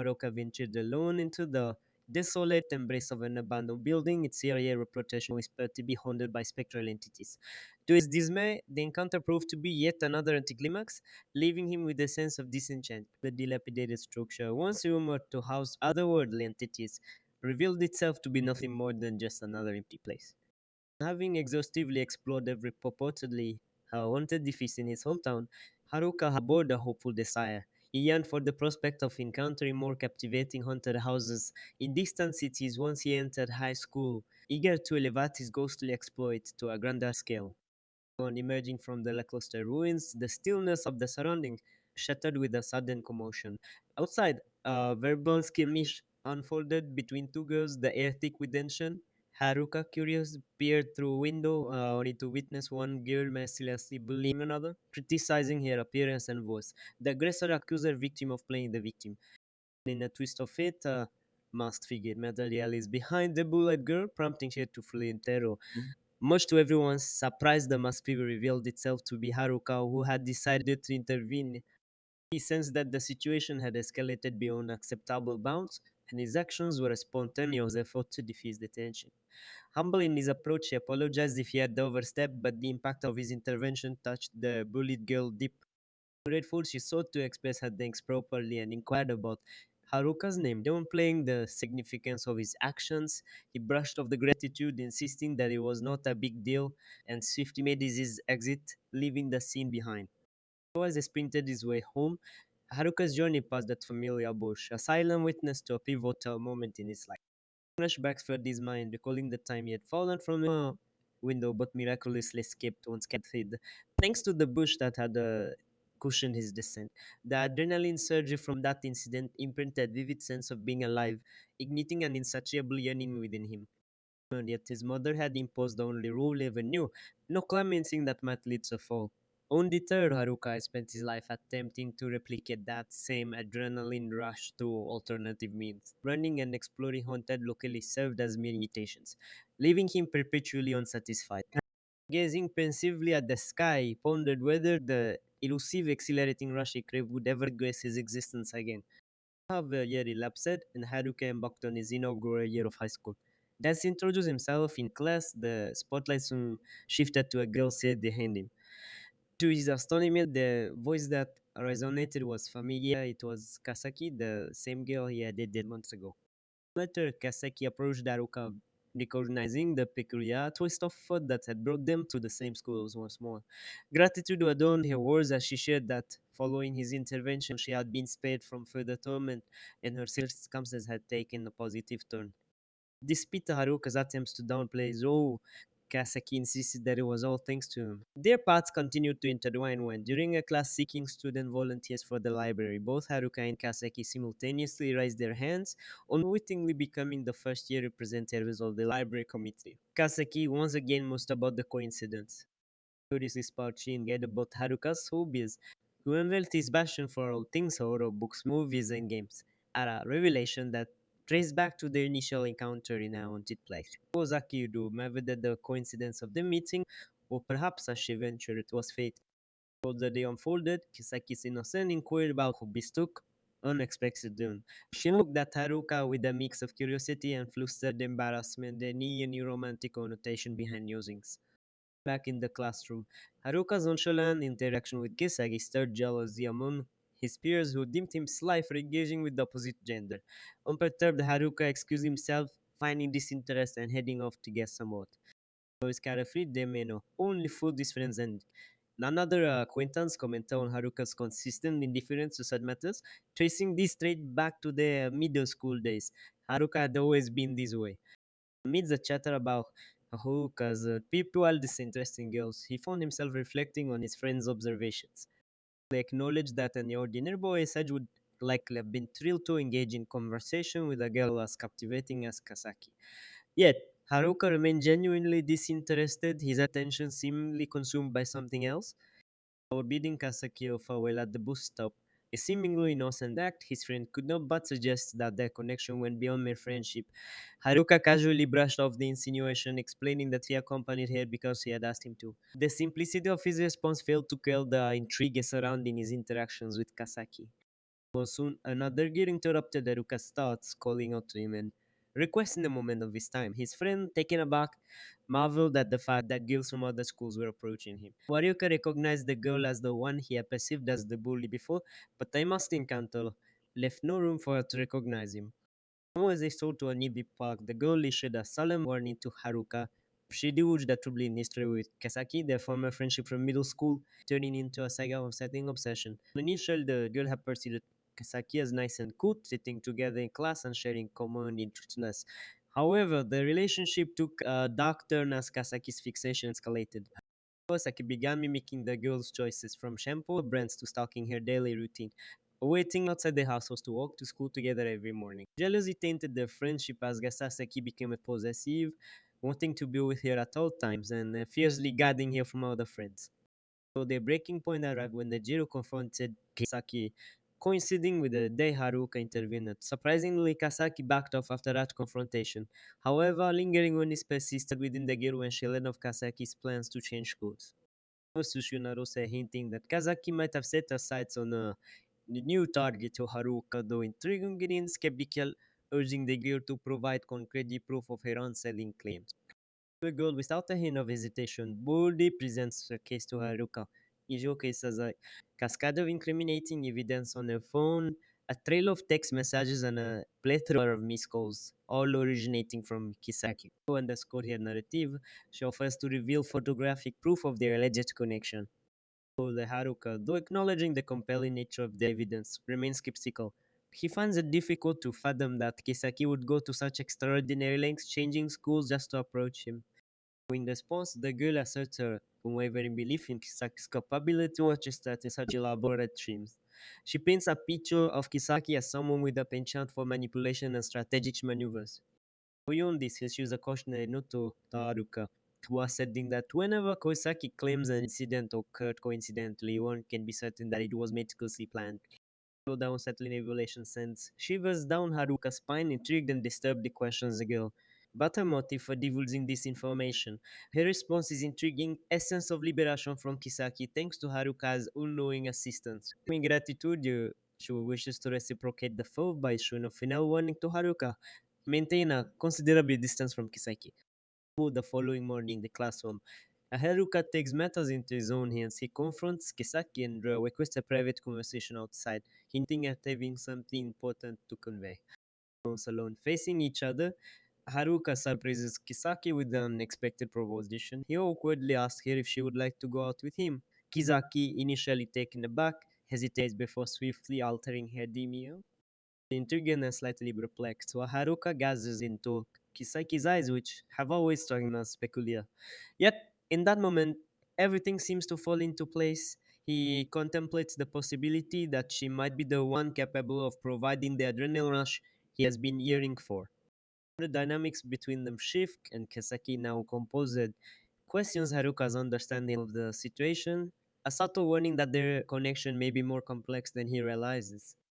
Haruka ventured alone into the desolate embrace of an abandoned building, its area reputation whispered to be haunted by spectral entities. To his dismay, the encounter proved to be yet another anticlimax, leaving him with a sense of disenchantment. The dilapidated structure, once rumored to house otherworldly entities, revealed itself to be nothing more than just another empty place. Having exhaustively explored every purportedly haunted edifice in his hometown, Haruka harbored a hopeful desire. He yearned for the prospect of encountering more captivating haunted houses in distant cities once he entered high school, eager to elevate his ghostly exploit to a grander scale. On emerging from the lackluster ruins, the stillness of the surroundings shattered with a sudden commotion. Outside, a verbal skirmish unfolded between two girls, the air thick with tension. Haruka, curious, peered through a window only to witness one girl mercilessly bullying another, criticizing her appearance and voice. The aggressor accused her victim of playing the victim. In a twist of fate, a masked figure materialized behind the bullied girl, prompting her to flee in terror. Much to everyone's surprise, the masked figure revealed itself to be Haruka, who had decided to intervene. He sensed that the situation had escalated beyond acceptable bounds, and his actions were a spontaneous effort to defuse the tension. Humble in his approach, he apologized if he had overstepped, but the impact of his intervention touched the bullied girl deep. Grateful, she sought to express her thanks properly and inquired about Haruka's name, downplaying the significance of his actions. He brushed off the gratitude, insisting that it was not a big deal, and swiftly made his exit, leaving the scene behind. As he sprinted his way home, Haruka's journey past that familiar bush, a silent witness to a pivotal moment in his life. Flashbacks flooded his mind, recalling the time he had fallen from a window but miraculously escaped unscathed, thanks to the bush that had cushioned his descent. The adrenaline surge from that incident imprinted vivid sense of being alive, igniting an insatiable yearning within him. And yet his mother had imposed the only rule he ever knew: no clemencing that might lead to a fall. Undeterred, Haruka spent his life attempting to replicate that same adrenaline rush through alternative means. Running and exploring haunted locally served as mere imitations, leaving him perpetually unsatisfied. Gazing pensively at the sky, he pondered whether the elusive, exhilarating rush he craved would ever grace his existence again. Half a year elapsed, and Haruka embarked on his inaugural year of high school. As he introduced himself in class, the spotlight soon shifted to a girl seated behind him. To his astonishment, the voice that resonated was familiar. It was Kasaki, the same girl he had dated months ago. Later, Kasaki approached Haruka, recognizing the peculiar twist of fate that had brought them to the same schools once more. Gratitude adorned her words as she shared that, following his intervention, she had been spared from further torment, and her circumstances had taken a positive turn. Despite Haruka's attempts to downplay his role, Kasaki insisted that it was all thanks to him. Their paths continued to intertwine when, during a class seeking student volunteers for the library, both Haruka and Kasaki simultaneously raised their hands, unwittingly becoming the first year representatives of the library committee. Kasaki once again mused about the coincidence. Curiously sparked she inquired about Haruka's hobbies, who unveiled his passion for all things horror, books, movies, and games, a revelation that traced back to their initial encounter in a haunted place. Ozaki whether the coincidence of the meeting, or perhaps as she ventured it was fate. As the day unfolded, Kisaki's innocent inquired about who mistook unexpected doom. She looked at Haruka with a mix of curiosity and flustered embarrassment, any romantic connotation behind musings. Back in the classroom, Haruka's nonchalant interaction with Kisagi stirred jealousy among his peers who deemed him sly for engaging with the opposite gender. Unperturbed, Haruka excused himself, finding disinterest and heading off to get some more. His carefree demeanor only fooled his friends, and another acquaintance commented on Haruka's consistent indifference to such matters, tracing this trait back to their middle school days. Haruka had always been this way. Amidst the chatter about Haruka's people disinteresting girls, he found himself reflecting on his friend's observations. He acknowledged that an ordinary boy Sage would likely have been thrilled to engage in conversation with a girl as captivating as Kasaki. Yet, Haruka remained genuinely disinterested, his attention seemingly consumed by something else. Forbidding Kasaki farewell at the bus stop, a seemingly innocent act, his friend could not but suggest that their connection went beyond mere friendship. Haruka casually brushed off the insinuation, explaining that he accompanied her because he had asked him to. The simplicity of his response failed to quell the intrigue surrounding his interactions with Kasaki. Well, soon another girl interrupted Haruka's thoughts, calling out to him and requesting a moment of his time. His friend, taken aback, marveled at the fact that girls from other schools were approaching him. Haruka recognized the girl as the one he had perceived as the bully before, but the must encounter left no room for her to recognize him. As they sold to a nearby park, the girl issued a solemn warning to Haruka. She divulged the troubling history with Kasaki, their former friendship from middle school, turning into a saga of setting obsession. Initially, the girl had perceived Kasaki as nice and cool, sitting together in class and sharing common interests. However, the relationship took a dark turn as Kasaki's fixation escalated. Kawasaki began mimicking the girl's choices, from shampoo brands to stalking her daily routine. Waiting outside the house was to walk to school together every morning. Jealousy tainted their friendship as Gasasaki became a possessive, wanting to be with her at all times and fiercely guarding her from other friends. So the breaking point arrived when the Jiro confronted Kasaki, coinciding with the day Haruka intervened. Surprisingly, Kasaki backed off after that confrontation. However, lingering unease persisted within the girl when she learned of Kasaki's plans to change course. Tsushima said, hinting that Kazaki might have set her sights on a new target to Haruka, though intriguingly and skeptical, urging the girl to provide concrete proof of her unsettling claims. The girl, without a hint of hesitation, boldly presents her case to Haruka. He showcases a cascade of incriminating evidence on her phone, a trail of text messages, and a plethora of missed calls, all originating from Kisaki. To underscore her narrative, she offers to reveal photographic proof of their alleged connection. The Haruka, though acknowledging the compelling nature of the evidence, remains skeptical. He finds it difficult to fathom that Kisaki would go to such extraordinary lengths, changing schools just to approach him. In response, the girl asserts her unwavering belief in Kisaki's capability to orchestrate such elaborate schemes. She paints a picture of Kisaki as someone with a penchant for manipulation and strategic maneuvers. Beyond this, he issues a cautionary note to Haruka, who are saying that whenever Kosaki claims an incident occurred coincidentally, one can be certain that it was meticulously planned. The unsettling revelation sends shivers down Haruka's spine, intrigued and disturbed, he questions the girl. But her motive for divulging this information. Her response is intriguing, a sense of liberation from Kisaki thanks to Haruka's unknowing assistance. In gratitude, she wishes to reciprocate the favor by showing a final warning to Haruka. Maintain a considerable distance from Kisaki. The following morning, in the classroom, Haruka takes matters into his own hands. He confronts Kisaki and requests a private conversation outside, hinting at having something important to convey. Once alone, facing each other, Haruka surprises Kisaki with an unexpected proposition. He awkwardly asks her if she would like to go out with him. Kisaki, initially taken aback, hesitates before swiftly altering her demeanor. Intrigued and slightly perplexed, while Haruka gazes into Kisaki's eyes, which have always struck him as peculiar. Yet, in that moment, everything seems to fall into place. He contemplates the possibility that she might be the one capable of providing the adrenaline rush he has been yearning for. The dynamics between them shift, and Kisaki, now composed, questions Haruka's understanding of the situation, a subtle warning that their connection may be more complex than he realizes.